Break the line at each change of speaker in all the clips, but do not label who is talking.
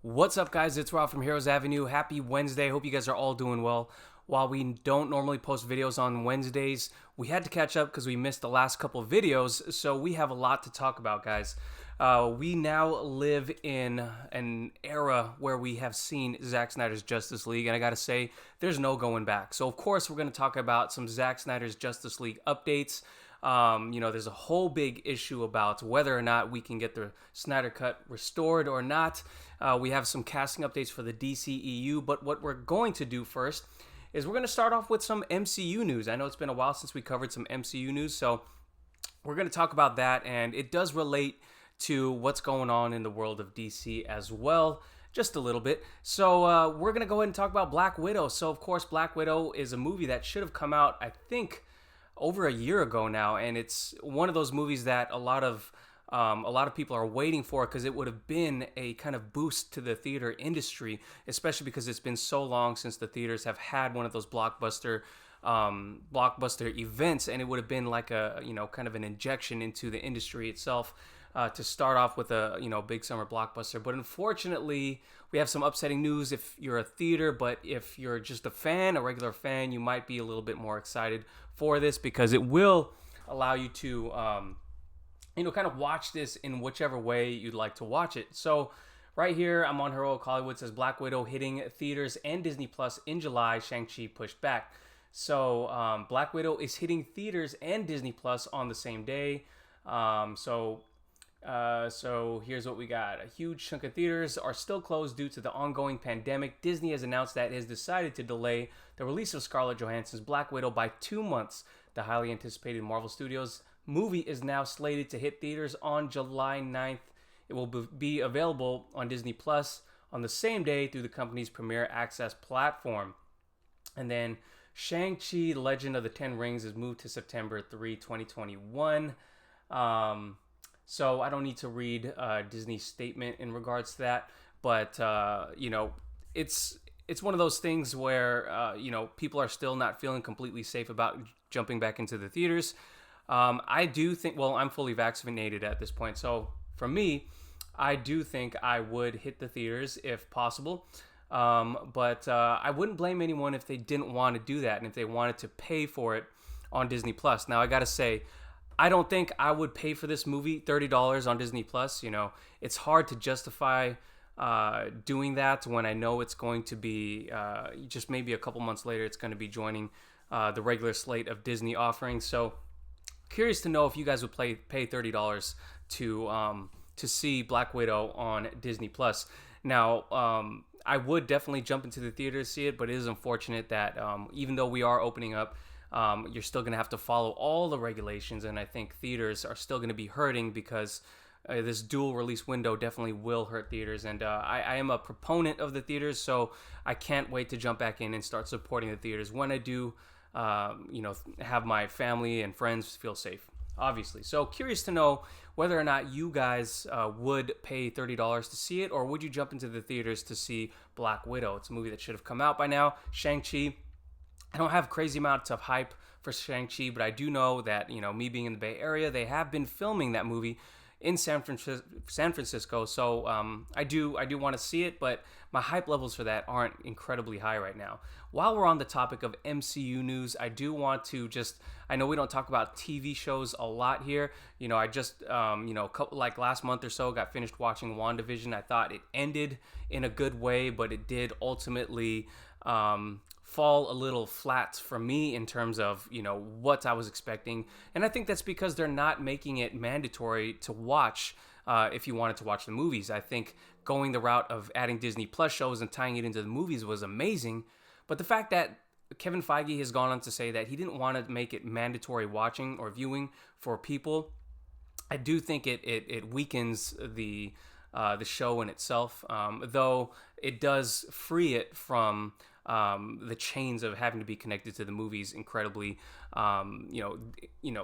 What's up, guys? It's Rob from Heroes Avenue. Happy Wednesday. Hope you guys are all doing well. While we don't normally post videos on Wednesdays, we had to catch up because we missed the last couple of videos, so we have a lot to talk about, guys. We now live in an era where we have seen Zack Snyder's Justice League, and I gotta say, there's no going back. So, of course, we're gonna talk about some Zack Snyder's Justice League updates. There's a whole big issue about whether or not we can get the Snyder Cut restored or not. We have some casting updates for the DCEU, but what we're going to do first is we're going to start off with some MCU news. I know it's been a while since we covered some MCU news, so we're going to talk about that, and it does relate to what's going on in the world of DC as well, just a little bit. So we're going to go ahead and talk about Black Widow. So, of course, Black Widow is a movie that should have come out, I think, over a year ago now, and it's one of those movies that a lot of people are waiting for because it would have been a kind of boost to the theater industry, especially because it's been so long since the theaters have had one of those blockbuster events, and it would have been like a kind of an injection into the industry itself to start off with a big summer blockbuster. But unfortunately, we have some upsetting news if you're a theater, but if you're just a regular fan, you might be a little bit more excited for this because it will allow you to kind of watch this in whichever way you'd like to watch it. So right here, I'm on Heroic Hollywood, says Black Widow hitting theaters and Disney Plus in July, Shang-Chi pushed back. So Black Widow is hitting theaters and Disney Plus on the same day. So here's what we got. A huge chunk of theaters are still closed due to the ongoing pandemic. Disney has announced that it has decided to delay the release of Scarlett Johansson's Black Widow by 2 months. The highly anticipated Marvel Studios movie is now slated to hit theaters on July 9th. It will be available on Disney Plus on the same day through the company's Premier Access platform. And then Shang-Chi, Legend of the Ten Rings is moved to September 3, 2021. So I don't need to read Disney's statement in regards to that, but it's one of those things where people are still not feeling completely safe about jumping back into the theaters. I do think, well, I'm fully vaccinated at this point, so for me, I do think I would hit the theaters if possible. But I wouldn't blame anyone if they didn't want to do that and if they wanted to pay for it on Disney Plus. Now, I gotta say, I don't think I would pay for this movie $30 on Disney Plus. It's hard to justify doing that when I know it's going to be just maybe a couple months later. It's going to be joining the regular slate of Disney offerings. So curious to know if you guys would pay $30 to see Black Widow on Disney Plus. Now, I would definitely jump into the theater to see it, but it is unfortunate that even though we are opening up, you're still going to have to follow all the regulations, and I think theaters are still going to be hurting because this dual release window definitely will hurt theaters, and I am a proponent of the theaters, so I can't wait to jump back in and start supporting the theaters when I do have my family and friends feel safe, obviously. So curious to know whether or not you guys would pay $30 to see it, or would you jump into the theaters to see Black Widow? It's a movie that should have come out by now. Shang-Chi, I don't have crazy amounts of hype for Shang-Chi, but I do know that, me being in the Bay Area, they have been filming that movie in San Francisco. So I do want to see it, but my hype levels for that aren't incredibly high right now. While we're on the topic of MCU news, I do want to I know we don't talk about TV shows a lot here. I just, like last month or so, got finished watching WandaVision. I thought it ended in a good way, but it did ultimately fall a little flat for me in terms of what I was expecting, and I think that's because they're not making it mandatory to watch if you wanted to watch the movies. I think going the route of adding Disney Plus shows and tying it into the movies was amazing, but the fact that Kevin Feige has gone on to say that he didn't want to make it mandatory watching or viewing for people, I do think it weakens the show in itself, though it does free it from the chains of having to be connected to the movies incredibly,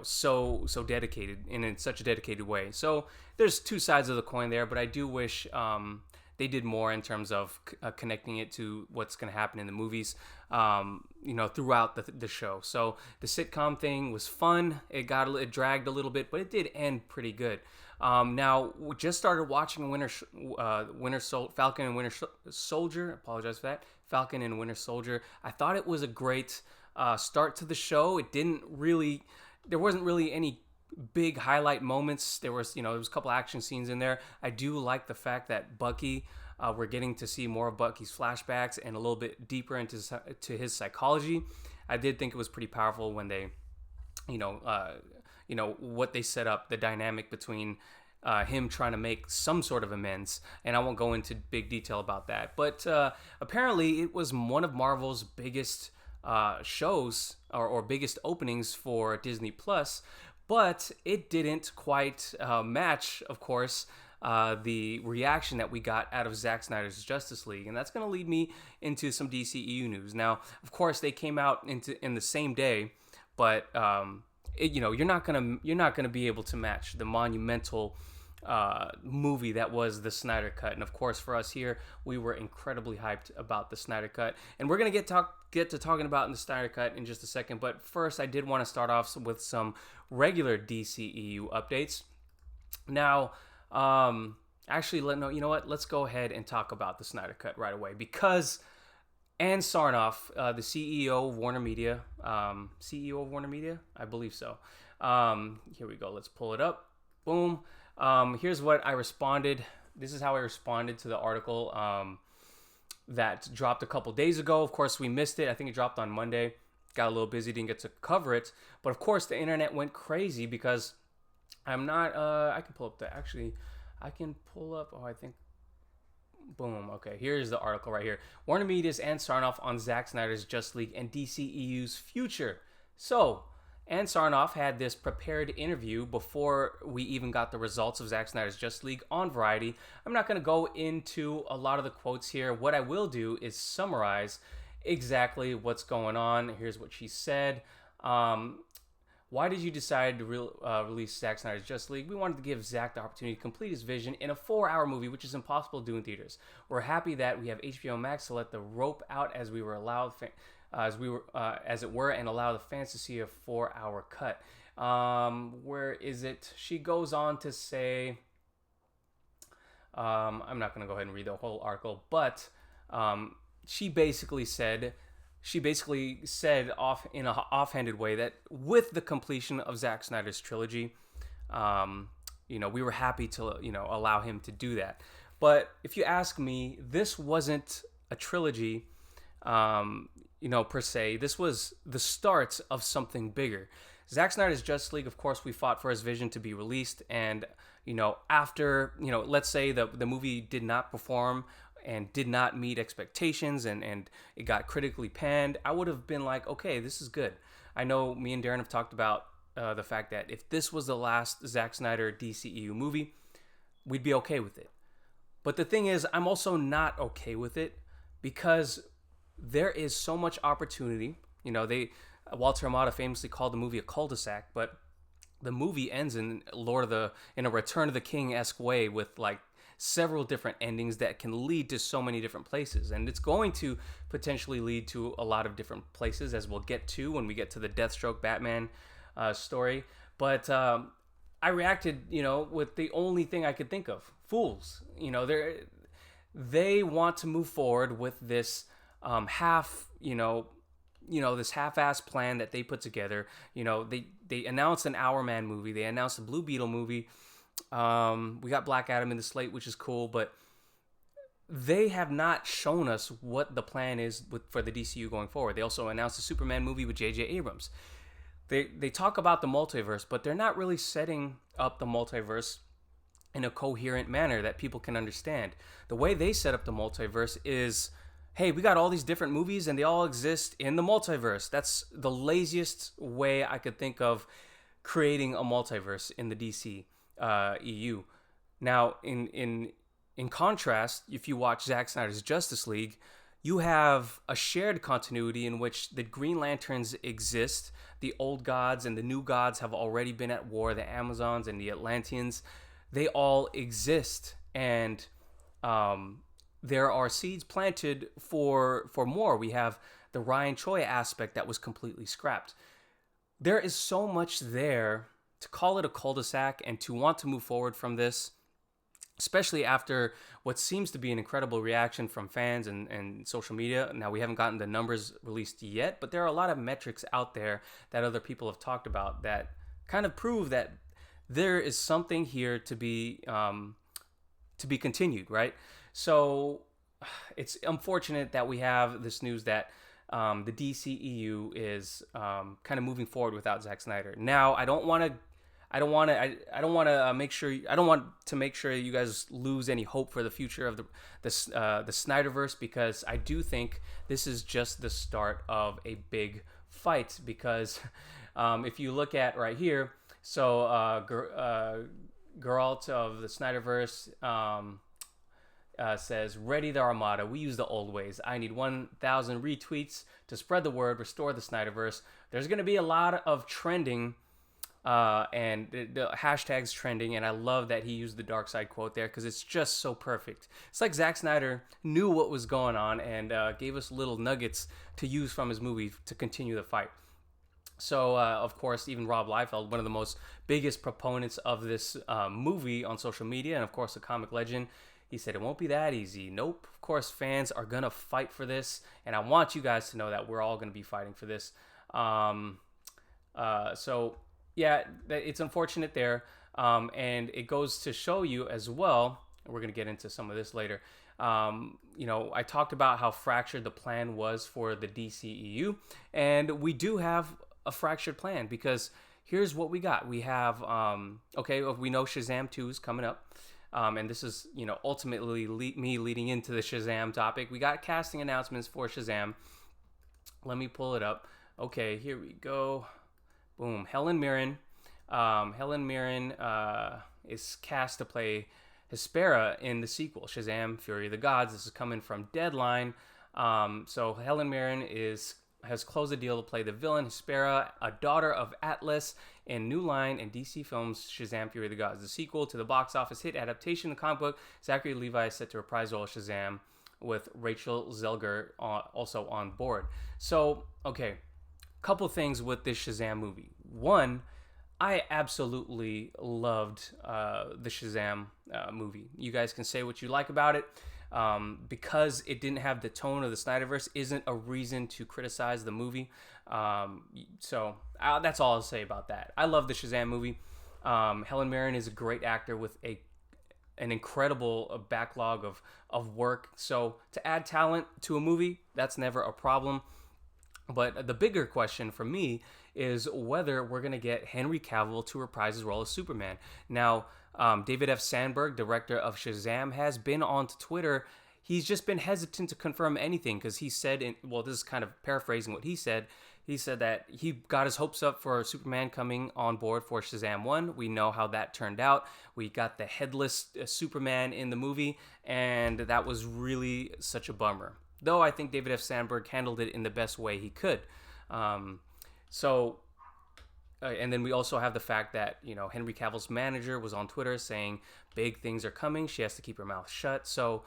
so dedicated and in such a dedicated way. So there's two sides of the coin there, but I do wish they did more in terms of connecting it to what's going to happen in the movies, throughout the show. So the sitcom thing was fun. It dragged a little bit, but it did end pretty good. Now, we just started watching Falcon and Winter Soldier. Apologize for that. Falcon and Winter Soldier. I thought it was a great start to the show. There wasn't really any big highlight moments. There was a couple action scenes in there. I do like the fact that Bucky, we're getting to see more of Bucky's flashbacks and a little bit deeper into his psychology. I did think it was pretty powerful when they, what they set up, the dynamic between him trying to make some sort of amends. And I won't go into big detail about that. But apparently it was one of Marvel's biggest shows or biggest openings for Disney Plus. But it didn't quite match, of course, the reaction that we got out of Zack Snyder's Justice League, and that's going to lead me into some DCEU news. Now, of course, they came out in the same day, but you're not gonna be able to match the monumental movie that was the Snyder Cut. And of course, for us here, we were incredibly hyped about the Snyder Cut, and we're gonna get to talking about the Snyder Cut in just a second. But first, I did want to start off with some regular DCEU updates. Now, actually, let's go ahead and talk about the Snyder Cut right away, because Ann Sarnoff, the CEO of Warner Media, I believe so. Here we go. Let's pull it up. Boom. Here's what I responded. This is how I responded to the article that dropped a couple days ago. Of course, we missed it. I think it dropped on Monday. Got a little busy, didn't get to cover it. But of course, the internet went crazy because I'm not. I can pull up I think. Boom. Okay, here's the article right here. Warner Media's Ann Sarnoff on Zack Snyder's Justice League and DCEU's future. So, Ann Sarnoff had this prepared interview before we even got the results of Zack Snyder's Justice League on Variety. I'm not going to go into a lot of the quotes here. What I will do is summarize exactly what's going on. Here's what she said. Why did you decide to release Zack Snyder's Justice League? We wanted to give Zack the opportunity to complete his vision in a 4-hour movie, which is impossible to do in theaters. We're happy that we have HBO Max to let the rope out as it were, and allow the fans to see a 4-hour cut. Where is it? She goes on to say, I'm not going to go ahead and read the whole article, but she basically said in an offhanded way that with the completion of Zack Snyder's trilogy, we were happy to, allow him to do that. But if you ask me, this wasn't a trilogy, per se. This was the start of something bigger. Zack Snyder's Justice League, of course, we fought for his vision to be released. And, after, let's say the movie did not perform and did not meet expectations and it got critically panned, I would have been like, okay, this is good. I know me and Darren have talked about the fact that if this was the last Zack Snyder DCEU movie, we'd be okay with it. But the thing is, I'm also not okay with it because there is so much opportunity. Walter Amada famously called the movie a cul-de-sac, but the movie ends in a Return of the King-esque way with like several different endings that can lead to so many different places. And it's going to potentially lead to a lot of different places, as we'll get to when we get to the Deathstroke Batman story. But I reacted, with the only thing I could think of. Fools. They want to move forward with this this half-assed plan that they put together. They announced an Hour Man movie. They announced a Blue Beetle movie. We got Black Adam in the slate, which is cool, but they have not shown us what the plan is for the DCU going forward. They also announced a Superman movie with J.J. Abrams. They talk about the multiverse, but they're not really setting up the multiverse in a coherent manner that people can understand. The way they set up the multiverse is, hey, we got all these different movies and they all exist in the multiverse. That's the laziest way I could think of creating a multiverse in the DC EU. Now, in contrast, if you watch Zack Snyder's Justice League, you have a shared continuity in which the Green Lanterns exist. The old gods and the new gods have already been at war. The Amazons and the Atlanteans, they all exist, and there are seeds planted for more. We have the Ryan Choi aspect that was completely scrapped. There is so much there to call it a cul-de-sac and to want to move forward from this, especially after what seems to be an incredible reaction from fans and social media. Now, we haven't gotten the numbers released yet, but there are a lot of metrics out there that other people have talked about that kind of prove that there is something here to be continued, right? So it's unfortunate that we have this news that the DCEU is kind of moving forward without Zack Snyder. Now, I don't want to make sure you guys lose any hope for the future of the Snyder Verse, because I do think this is just the start of a big fight. Because if you look at right here, so Geralt of the Snyder Verse says, "Ready the Armada. We use the old ways. I need 1,000 retweets to spread the word. Restore the Snyderverse." There's going to be a lot of trending and the hashtags trending, and I love that he used the dark side quote there because it's just so perfect. It's like Zack Snyder knew what was going on and gave us little nuggets to use from his movie to continue the fight. So, of course, even Rob Liefeld, one of the most biggest proponents of this movie on social media, and of course a comic legend, he said it won't be that easy. Nope. Of course, fans are going to fight for this, and I want you guys to know that we're all going to be fighting for this. So, yeah, it's unfortunate there, and it goes to show you as well, and we're going to get into some of this later, I talked about how fractured the plan was for the DCEU, and we do have a fractured plan, because here's what we got. We have, we know Shazam 2 is coming up. And this is, ultimately me leading into the Shazam topic. We got casting announcements for Shazam. Let me pull it up. Okay, here we go. Boom. Helen Mirren. Is cast to play Hespera in the sequel, Shazam, Fury of the Gods. This is coming from Deadline. So Helen Mirren has closed a deal to play the villain Hespera, a daughter of Atlas, in New Line and DC Films' Shazam Fury of the Gods, the sequel to the box office hit adaptation of the comic book. Zachary Levi is set to reprise the role of Shazam, with Rachel Zelger also on board. So, okay, couple things with this Shazam movie. One, I absolutely loved the Shazam movie. You guys can say what you like about it. Because it didn't have the tone of the Snyderverse isn't a reason to criticize the movie. So that's all I'll say about that. I love the Shazam movie. Helen Mirren is a great actor with an incredible backlog of work. So to add talent to a movie, that's never a problem. But the bigger question for me is whether we're going to get Henry Cavill to reprise his role as Superman. Now, David F. Sandberg, director of Shazam, has been on Twitter. He's just been hesitant to confirm anything because he said, this is kind of paraphrasing what he said. He said that he got his hopes up for Superman coming on board for Shazam 1. We know how that turned out. We got the headless Superman in the movie, and that was really such a bummer. Though I think David F. Sandberg handled it in the best way he could. And then we also have the fact that, Henry Cavill's manager was on Twitter saying big things are coming. She has to keep her mouth shut. So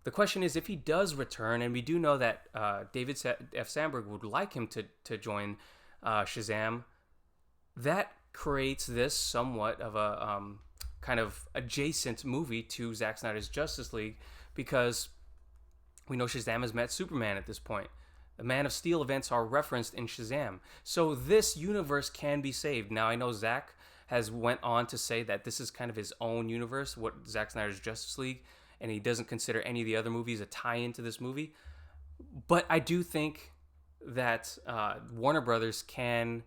the question is, if he does return, and we do know that David F. Sandberg would like him to join Shazam, that creates this somewhat of a kind of adjacent movie to Zack Snyder's Justice League, because we know Shazam has met Superman at this point. The Man of Steel events are referenced in Shazam. So this universe can be saved. Now, I know Zack has went on to say that this is kind of his own universe, what Zack Snyder's Justice League, and he doesn't consider any of the other movies a tie-in to this movie. But I do think that Warner Brothers can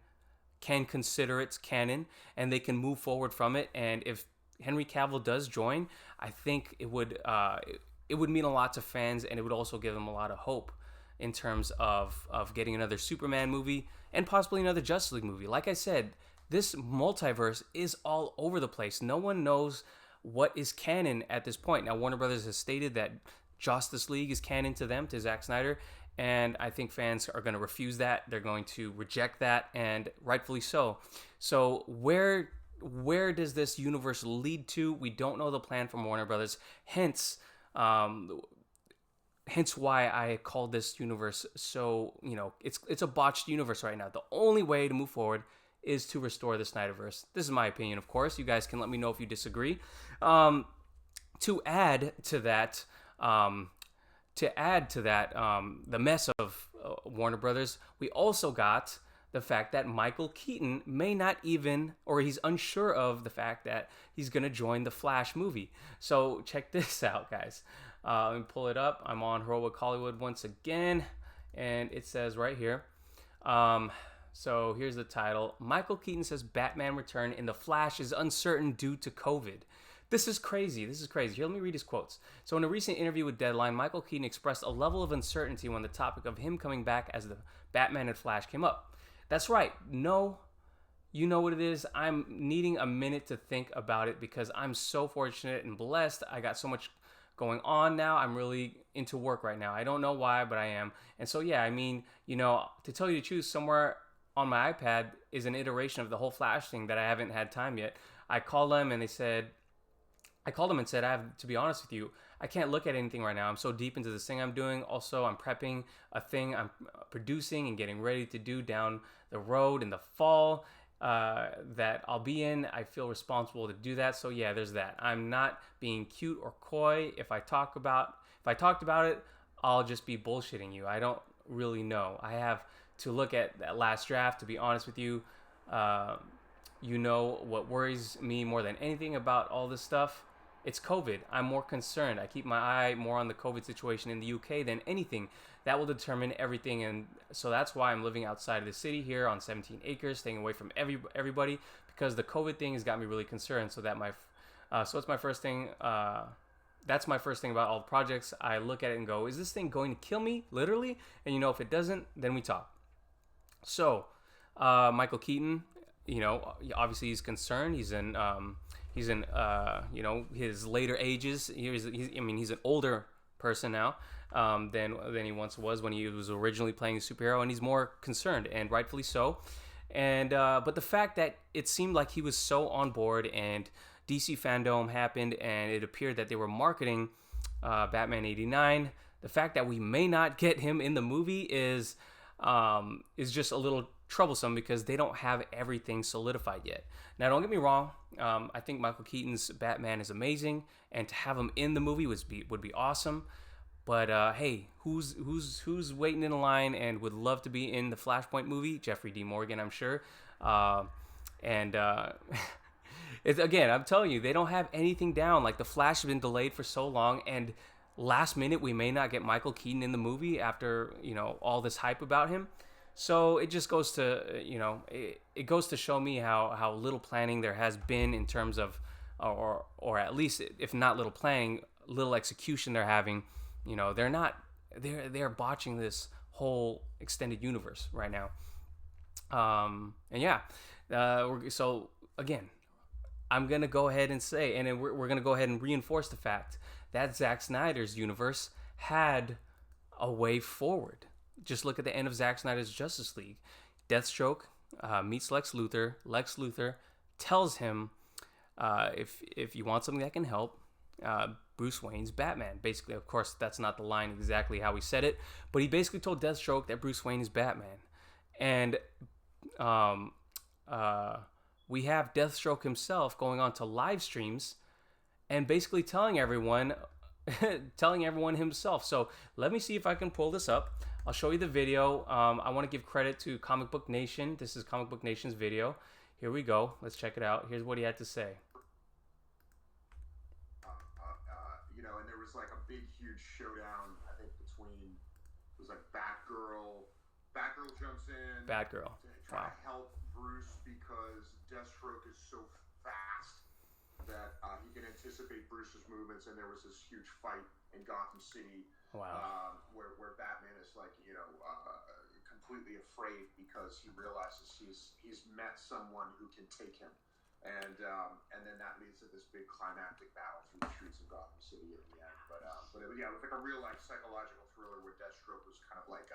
consider it canon, and they can move forward from it. And if Henry Cavill does join, I think it would mean a lot to fans, and it would also give them a lot of hope in terms of getting another Superman movie and possibly another Justice League movie. Like I said, this multiverse is all over the place. No one knows what is canon at this point. Now, Warner Brothers has stated that Justice League is canon to them, to Zack Snyder, and I think fans are going to refuse that. They're going to reject that, and rightfully so. So where does this universe lead to? We don't know the plan from Warner Brothers. Hence why I called this universe so, it's a botched universe right now. The only way to move forward is to restore the Snyder Verse. This is my opinion, of course. You guys can let me know if you disagree. To add to that, the mess of Warner Brothers, we also got the fact that Michael Keaton may not even, or he's unsure of the fact that he's going to join the Flash movie. So check this out, guys. Let me pull it up. I'm on Heroic Hollywood once again, and it says right here. So here's the title. Michael Keaton says Batman return in the Flash is uncertain due to COVID. This is crazy. Here, let me read his quotes. So in a recent interview with Deadline, Michael Keaton expressed a level of uncertainty when the topic of him coming back as the Batman and Flash came up. That's right. No, you know what it is. I'm needing a minute to think about it because I'm so fortunate and blessed. I got so much going on now. I'm really into work right now. I don't know why, but I am. And so, yeah, I mean, to tell you the truth, somewhere on my iPad is an iteration of the whole Flash thing that I haven't had time yet. I called them and said, to be honest with you, I can't look at anything right now. I'm so deep into this thing I'm doing. Also, I'm prepping a thing I'm producing and getting ready to do down the road in the fall that I'll be in. I feel responsible to do that. So yeah, there's that. I'm not being cute or coy. If I talked about it, I'll just be bullshitting you. I don't really know. I have to look at that last draft, to be honest with you. What worries me more than anything about all this stuff? It's COVID. I'm more concerned. I keep my eye more on the COVID situation in the UK than anything. That will determine everything. And so that's why I'm living outside of the city here on 17 acres, staying away from everybody, because the COVID thing has got me really concerned. So it's my first thing. That's my first thing about all the projects. I look at it and go, is this thing going to kill me? Literally? And if it doesn't, then we talk. So, Michael Keaton, obviously he's concerned. He's in his later ages. He's an older person now than he once was when he was originally playing a superhero, and he's more concerned, and rightfully so. And but the fact that it seemed like he was so on board, and DC fandom happened, and it appeared that they were marketing Batman '89. The fact that we may not get him in the movie is just a little troublesome because they don't have everything solidified yet. Now, don't get me wrong. I think Michael Keaton's Batman is amazing, and to have him in the movie would be awesome. But hey, who's waiting in line and would love to be in the Flashpoint movie? Jeffrey D. Morgan, I'm sure. It's, again, I'm telling you, they don't have anything down. Like, the Flash has been delayed for so long, and last minute we may not get Michael Keaton in the movie after all this hype about him. So it just goes to it goes to show me how little planning there has been in terms of, or at least if not little planning, little execution they're having. They're botching this whole extended universe right now. So again, I'm gonna go ahead and say, and then we're gonna go ahead and reinforce the fact that Zack Snyder's universe had a way forward. Just look at the end of Zack Snyder's Justice League. Deathstroke meets Lex Luthor. Lex Luthor tells him, if you want something that can help, Bruce Wayne's Batman. Basically, of course, that's not the line exactly how he said it, but he basically told Deathstroke that Bruce Wayne is Batman. And we have Deathstroke himself going on to live streams and basically telling everyone himself. So let me see if I can pull this up. I'll show you the video. I want to give credit to Comic Book Nation. This is Comic Book Nation's video. Here we go. Let's check it out. Here's what he had to say.
And there was like a big, huge showdown, I think, between, it was like Batgirl. Batgirl jumps in.
Batgirl.
Try to help Bruce because Deathstroke is so fast that he can anticipate Bruce's movements, and there was this huge fight in Gotham City.
Wow.
Where Batman is like, completely afraid because he realizes he's met someone who can take him, and then that leads to this big climactic battle through the streets of Gotham City at the end. But it was like a real life psychological thriller where Deathstroke was kind of like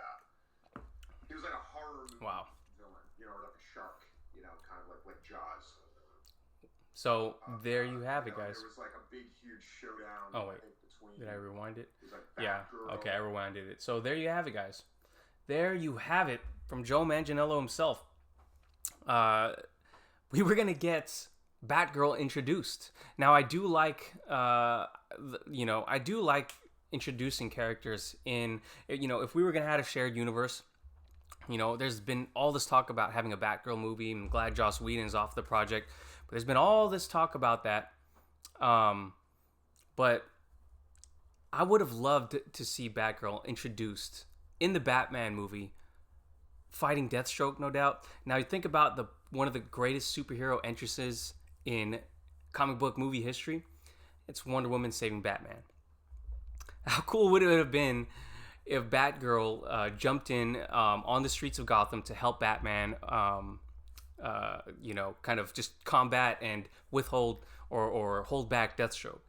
he was like a horror movie villain, or like a shark, kind of like Jaws.
So there you have it, guys.
There was like a big, huge showdown.
Oh wait.
I think, between,
did I rewind it?
Like
Yeah.
Batgirl.
Okay, I rewinded it. So there you have it, guys. There you have it from Joe Manganiello himself. we were gonna get Batgirl introduced. Now I do like, I do like introducing characters in, if we were gonna have a shared universe. There's been all this talk about having a Batgirl movie. I'm glad Joss Whedon is off the project, but there's been all this talk about that. But I would have loved to see Batgirl introduced in the Batman movie, fighting Deathstroke, no doubt. Now you think about one of the greatest superhero entrances in comic book movie history. It's Wonder Woman saving Batman. How cool would it have been if Batgirl jumped in on the streets of Gotham to help Batman, kind of just combat and withhold or hold back Deathstroke.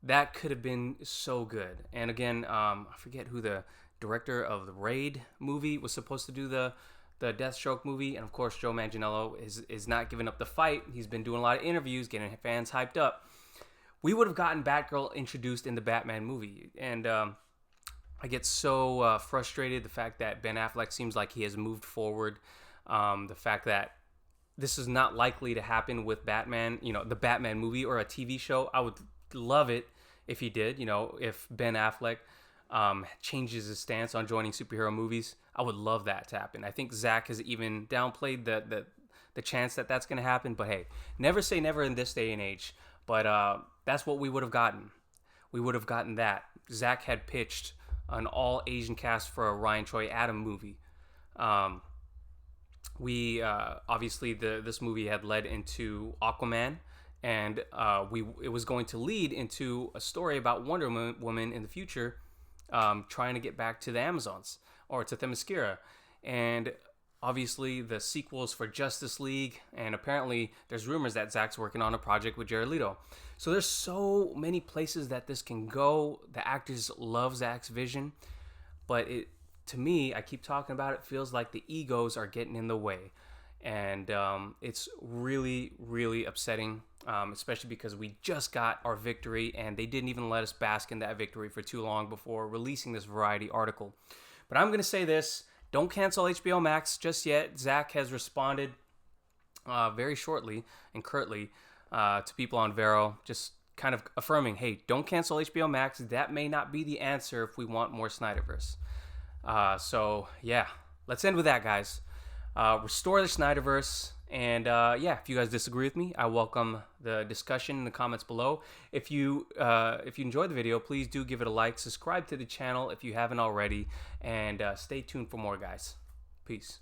That could have been so good. And again, I forget who the director of the Raid movie was supposed to do the Deathstroke movie. And of course, Joe Manganiello is not giving up the fight. He's been doing a lot of interviews, getting fans hyped up. We would have gotten Batgirl introduced in the Batman movie. And I get so frustrated the fact that Ben Affleck seems like he has moved forward. The fact that this is not likely to happen with Batman, the Batman movie or a TV show. I would love it if he did, if Ben Affleck changes his stance on joining superhero movies. I would love that to happen. I think Zach has even downplayed the chance that that's going to happen. But hey, never say never in this day and age. But that's what we would have gotten. We would have gotten that. Zach had pitched an all Asian cast for a Ryan Choi Adam movie. We obviously this movie had led into Aquaman, and it was going to lead into a story about Wonder Woman in the future, trying to get back to the Amazons or to Themyscira, and obviously the sequels for Justice League, and apparently there's rumors that Zach's working on a project with Jared Leto. So there's so many places that this can go. The actors love Zach's vision, but to me, I keep talking about it, feels like the egos are getting in the way. And it's really, really upsetting, especially because we just got our victory and they didn't even let us bask in that victory for too long before releasing this Variety article. But I'm going to say this, don't cancel HBO Max just yet. Zach has responded very shortly and curtly to people on Vero, just kind of affirming, hey, don't cancel HBO Max. That may not be the answer if we want more Snyderverse. So yeah, let's end with that, guys. Restore the Snyderverse. And if you guys disagree with me, I welcome the discussion in the comments below. If you enjoyed the video, please do give it a like, subscribe to the channel if you haven't already, and stay tuned for more, guys. Peace.